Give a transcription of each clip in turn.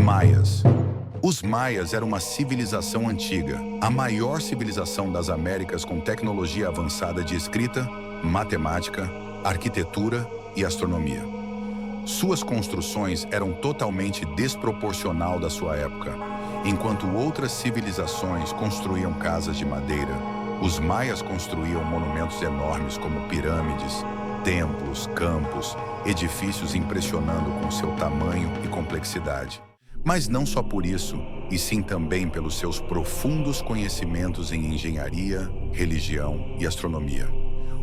Maias. Os maias eram uma civilização antiga, a maior civilização das Américas com tecnologia avançada de escrita, matemática, arquitetura e astronomia. Suas construções eram totalmente desproporcional da sua época. Enquanto outras civilizações construíam casas de madeira, os maias construíam monumentos enormes como pirâmides, templos, campos, edifícios impressionando com seu tamanho e complexidade. Mas não só por isso, e sim também pelos seus profundos conhecimentos em engenharia, religião e astronomia.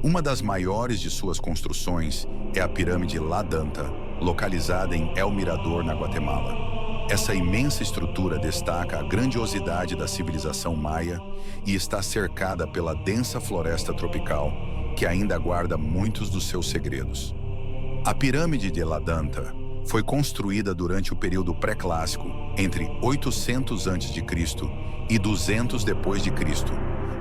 Uma das maiores de suas construções é a pirâmide La Danta, localizada em El Mirador, na Guatemala. Essa imensa estrutura destaca a grandiosidade da civilização maia e está cercada pela densa floresta tropical, que ainda guarda muitos dos seus segredos. A pirâmide de La Danta foi construída durante o período pré-clássico, entre 800 a.C. e 200 d.C.,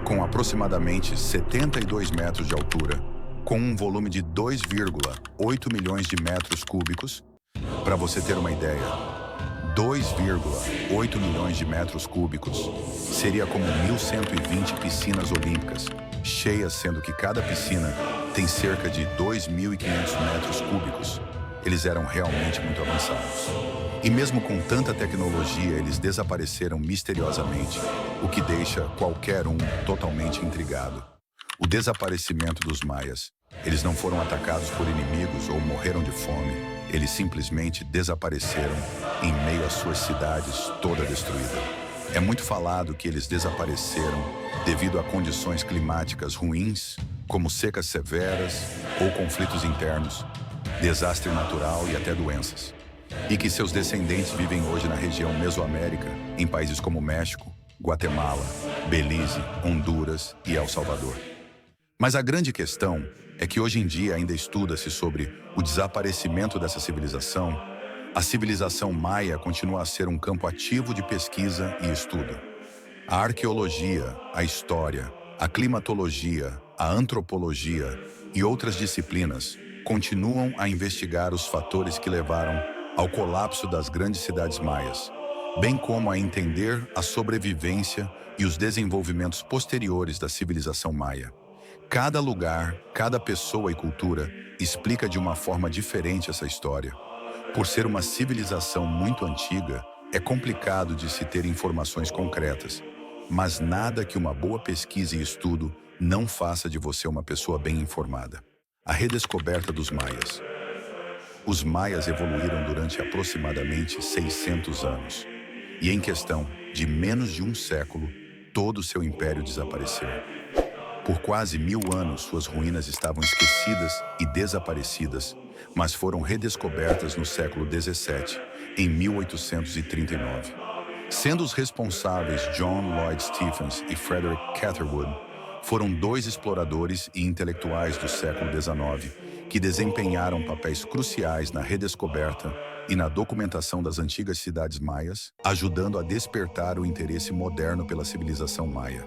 com aproximadamente 72 metros de altura, com um volume de 2,8 milhões de metros cúbicos. Para você ter uma ideia, 2,8 milhões de metros cúbicos seria como 1.120 piscinas olímpicas, cheias, sendo que cada piscina tem cerca de 2.500 metros cúbicos. Eles eram realmente muito avançados. E mesmo com tanta tecnologia, eles desapareceram misteriosamente, o que deixa qualquer um totalmente intrigado. O desaparecimento dos maias. Eles não foram atacados por inimigos ou morreram de fome. Eles simplesmente desapareceram em meio às suas cidades toda destruída. É muito falado que eles desapareceram devido a condições climáticas ruins, como secas severas ou conflitos internos, desastre natural e até doenças. E que seus descendentes vivem hoje na região Mesoamérica, em países como México, Guatemala, Belize, Honduras e El Salvador. Mas a grande questão é que hoje em dia ainda estuda-se sobre o desaparecimento dessa civilização. A civilização maia continua a ser um campo ativo de pesquisa e estudo. A arqueologia, a história, a climatologia, a antropologia e outras disciplinas continuam a investigar os fatores que levaram ao colapso das grandes cidades maias, bem como a entender a sobrevivência e os desenvolvimentos posteriores da civilização maia. Cada lugar, cada pessoa e cultura explica de uma forma diferente essa história. Por ser uma civilização muito antiga, é complicado de se ter informações concretas, mas nada que uma boa pesquisa e estudo não faça de você uma pessoa bem informada. A redescoberta dos maias. Os maias evoluíram durante aproximadamente 600 anos. E em questão de menos de um século, todo o seu império desapareceu. Por quase 1000 anos, suas ruínas estavam esquecidas e desaparecidas, mas foram redescobertas no século XVII, em 1839. Sendo os responsáveis John Lloyd Stephens e Frederick Catherwood, foram dois exploradores e intelectuais do século XIX que desempenharam papéis cruciais na redescoberta e na documentação das antigas cidades maias, ajudando a despertar o interesse moderno pela civilização maia.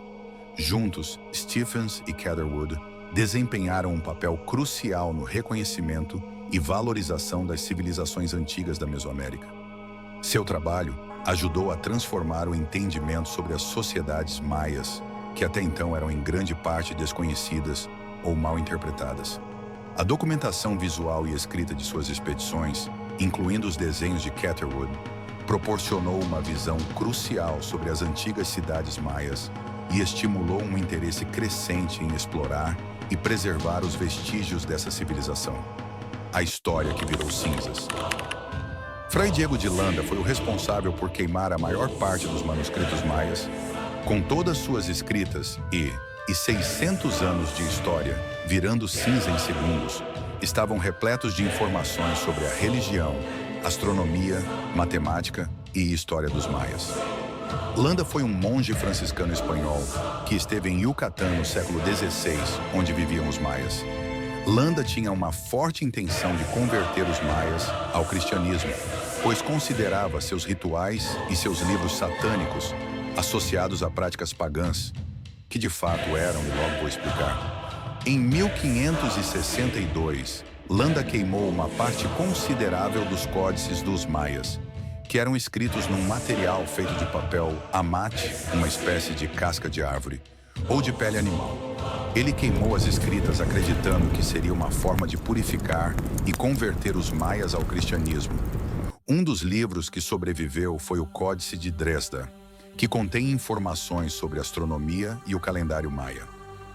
Juntos, Stephens e Catherwood desempenharam um papel crucial no reconhecimento e valorização das civilizações antigas da Mesoamérica. Seu trabalho ajudou a transformar o entendimento sobre as sociedades maias, que até então eram em grande parte desconhecidas ou mal interpretadas. A documentação visual e escrita de suas expedições, incluindo os desenhos de Catherwood, proporcionou uma visão crucial sobre as antigas cidades maias e estimulou um interesse crescente em explorar e preservar os vestígios dessa civilização. A história que virou cinzas. Fray Diego de Landa foi o responsável por queimar a maior parte dos manuscritos maias, com todas suas escritas e 600 anos de história, virando cinza em segundos, estavam repletos de informações sobre a religião, astronomia, matemática e história dos maias. Landa foi um monge franciscano espanhol que esteve em Yucatán no século XVI, onde viviam os maias. Landa tinha uma forte intenção de converter os maias ao cristianismo, pois considerava seus rituais e seus livros satânicos associados a práticas pagãs, que de fato eram, e logo vou explicar. Em 1562, Landa queimou uma parte considerável dos códices dos maias, que eram escritos num material feito de papel amate, uma espécie de casca de árvore, ou de pele animal. Ele queimou as escritas acreditando que seria uma forma de purificar e converter os maias ao cristianismo. Um dos livros que sobreviveu foi o Códice de Dresda, que contém informações sobre astronomia e o calendário maia.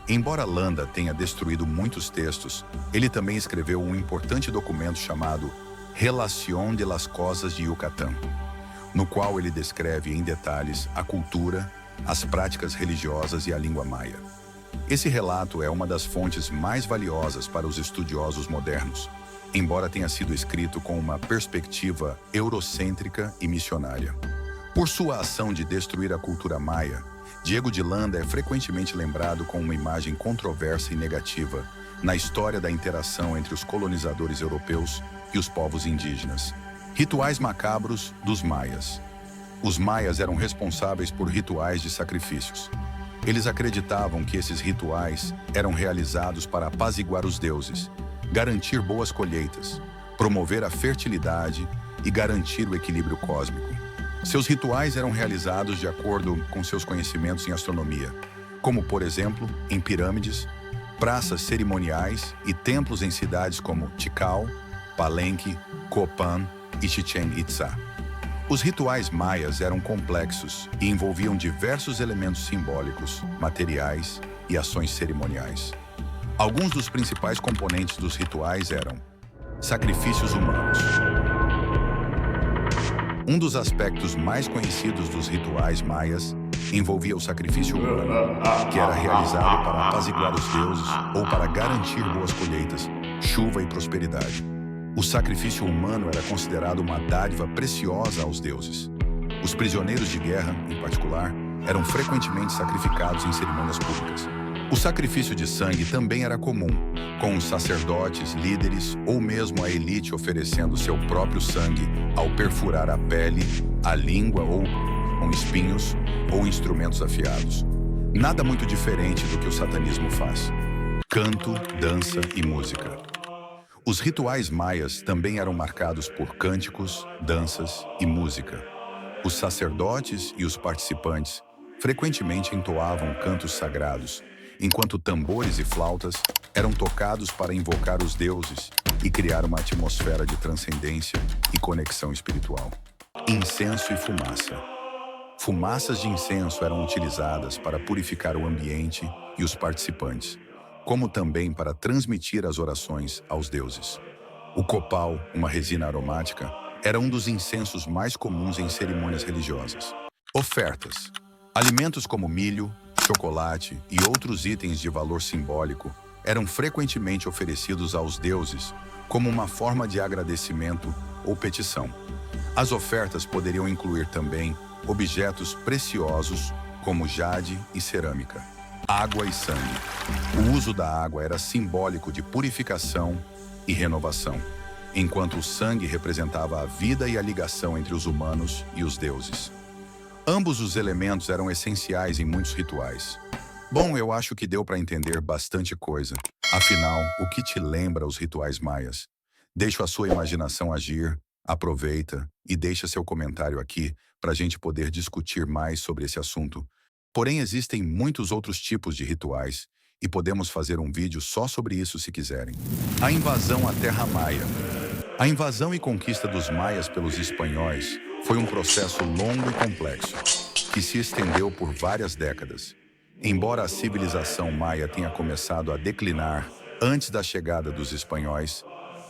Embora Landa tenha destruído muitos textos, ele também escreveu um importante documento chamado Relación de las Cosas de Yucatán, no qual ele descreve em detalhes a cultura, as práticas religiosas e a língua maia. Esse relato é uma das fontes mais valiosas para os estudiosos modernos, embora tenha sido escrito com uma perspectiva eurocêntrica e missionária. Por sua ação de destruir a cultura maia, Diego de Landa é frequentemente lembrado com uma imagem controversa e negativa na história da interação entre os colonizadores europeus e os povos indígenas. Rituais macabros dos maias. Os maias eram responsáveis por rituais de sacrifícios. Eles acreditavam que esses rituais eram realizados para apaziguar os deuses, garantir boas colheitas, promover a fertilidade e garantir o equilíbrio cósmico. Seus rituais eram realizados de acordo com seus conhecimentos em astronomia, como, por exemplo, em pirâmides, praças cerimoniais e templos em cidades como Tikal, Palenque, Copán e Chichén Itzá. Os rituais maias eram complexos e envolviam diversos elementos simbólicos, materiais e ações cerimoniais. Alguns dos principais componentes dos rituais eram sacrifícios humanos. Um dos aspectos mais conhecidos dos rituais maias envolvia o sacrifício humano, que era realizado para apaziguar os deuses ou para garantir boas colheitas, chuva e prosperidade. O sacrifício humano era considerado uma dádiva preciosa aos deuses. Os prisioneiros de guerra, em particular, eram frequentemente sacrificados em cerimônias públicas. O sacrifício de sangue também era comum, com os sacerdotes, líderes ou mesmo a elite oferecendo seu próprio sangue ao perfurar a pele, a língua ou com espinhos ou instrumentos afiados. Nada muito diferente do que o satanismo faz. Canto, dança e música. Os rituais maias também eram marcados por cânticos, danças e música. Os sacerdotes e os participantes frequentemente entoavam cantos sagrados, enquanto tambores e flautas eram tocados para invocar os deuses e criar uma atmosfera de transcendência e conexão espiritual. Incenso e fumaça. Fumaças de incenso eram utilizadas para purificar o ambiente e os participantes, como também para transmitir as orações aos deuses. O copal, uma resina aromática, era um dos incensos mais comuns em cerimônias religiosas. Ofertas. Alimentos como milho, chocolate e outros itens de valor simbólico eram frequentemente oferecidos aos deuses como uma forma de agradecimento ou petição. As ofertas poderiam incluir também objetos preciosos como jade e cerâmica. Água e sangue. O uso da água era simbólico de purificação e renovação, enquanto o sangue representava a vida e a ligação entre os humanos e os deuses. Ambos os elementos eram essenciais em muitos rituais. Bom, eu acho que deu para entender bastante coisa. Afinal, o que te lembra os rituais maias? Deixa a sua imaginação agir, aproveita e deixa seu comentário aqui para a gente poder discutir mais sobre esse assunto. Porém, existem muitos outros tipos de rituais e podemos fazer um vídeo só sobre isso se quiserem. A invasão à Terra Maia. A invasão e conquista dos maias pelos espanhóis foi um processo longo e complexo, que se estendeu por várias décadas. Embora a civilização maia tenha começado a declinar antes da chegada dos espanhóis,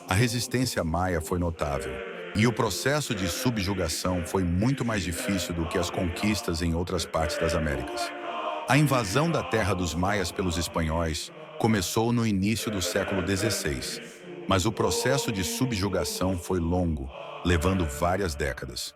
a resistência maia foi notável, e o processo de subjugação foi muito mais difícil do que as conquistas em outras partes das Américas. A invasão da terra dos maias pelos espanhóis começou no início do século XVI, mas o processo de subjugação foi longo, levando várias décadas.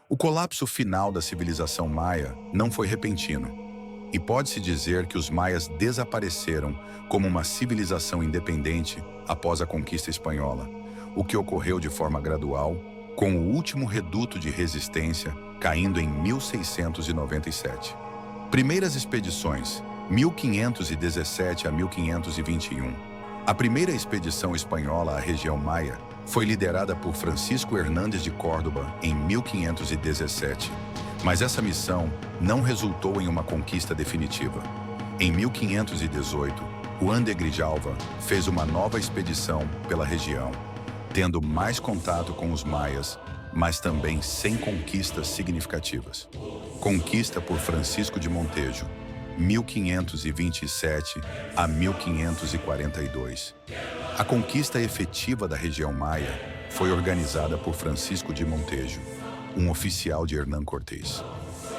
O colapso final da civilização maia não foi repentino, e pode-se dizer que os maias desapareceram como uma civilização independente após a conquista espanhola, o que ocorreu de forma gradual, com o último reduto de resistência caindo em 1697. Primeiras expedições, 1517 a 1521. A primeira expedição espanhola à região maia Foi liderada por Francisco Hernández de Córdoba em 1517, mas essa missão não resultou em uma conquista definitiva. Em 1518, Juan de Grijalva fez uma nova expedição pela região, tendo mais contato com os maias, mas também sem conquistas significativas. Conquista por Francisco de Montejo, 1527 a 1542. A conquista efetiva da região maia foi organizada por Francisco de Montejo, um oficial de Hernán Cortés.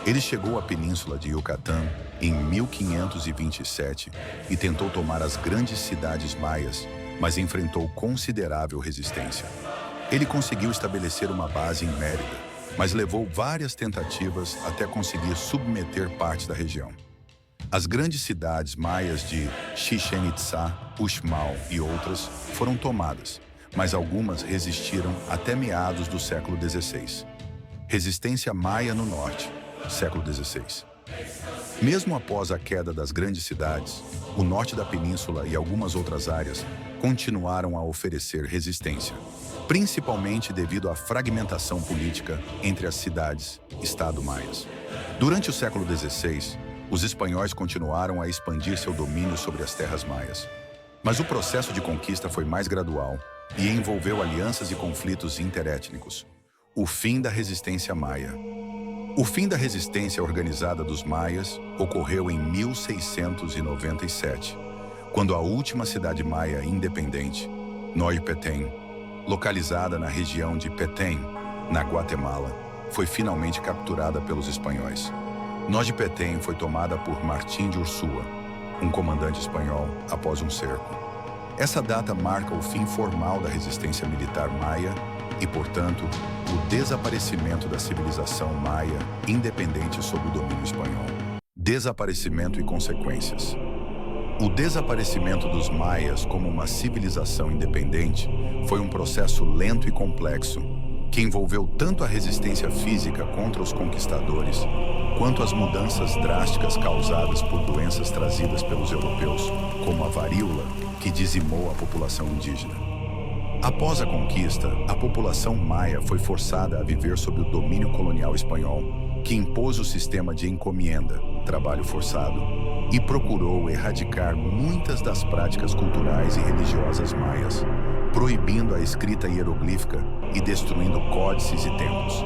Ele chegou à península de Yucatán em 1527 e tentou tomar as grandes cidades maias, mas enfrentou considerável resistência. Ele conseguiu estabelecer uma base em Mérida, mas levou várias tentativas até conseguir submeter parte da região. As grandes cidades maias de Chichén Itzá, Uxmal e outras foram tomadas, mas algumas resistiram até meados do século XVI. Resistência maia no norte, século XVI. Mesmo após a queda das grandes cidades, o norte da península e algumas outras áreas continuaram a oferecer resistência, principalmente devido à fragmentação política entre as cidades-estado maias. Durante o século XVI, os espanhóis continuaram a expandir seu domínio sobre as terras maias. Mas o processo de conquista foi mais gradual e envolveu alianças e conflitos interétnicos. O fim da resistência maia. O fim da resistência organizada dos maias ocorreu em 1697, quando a última cidade maia independente, Noy Petén, localizada na região de Petén, na Guatemala, foi finalmente capturada pelos espanhóis. Noy Petén foi tomada por Martín de Ursúa, um comandante espanhol, após um cerco. Essa data marca o fim formal da resistência militar maia e, portanto, o desaparecimento da civilização maia independente sob o domínio espanhol. Desaparecimento e consequências. O desaparecimento dos maias como uma civilização independente foi um processo lento e complexo, que envolveu tanto a resistência física contra os conquistadores, quanto as mudanças drásticas causadas por doenças trazidas pelos europeus, como a varíola, que dizimou a população indígena. Após a conquista, a população maia foi forçada a viver sob o domínio colonial espanhol, que impôs o sistema de encomienda, trabalho forçado, e procurou erradicar muitas das práticas culturais e religiosas maias, proibindo a escrita hieroglífica e destruindo códices e templos.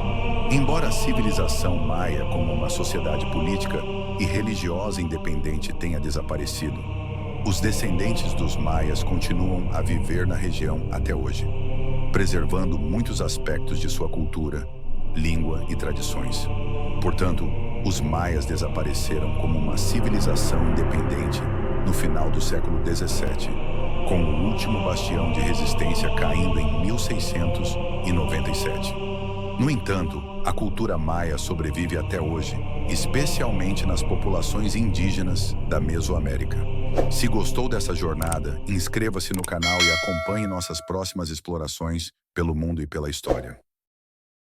Embora a civilização maia como uma sociedade política e religiosa independente tenha desaparecido, os descendentes dos maias continuam a viver na região até hoje, preservando muitos aspectos de sua cultura, língua e tradições. Portanto, os maias desapareceram como uma civilização independente no final do século XVII, com o último bastião de resistência caindo em 1697. No entanto, a cultura maia sobrevive até hoje, especialmente nas populações indígenas da Mesoamérica. Se gostou dessa jornada, inscreva-se no canal e acompanhe nossas próximas explorações pelo mundo e pela história.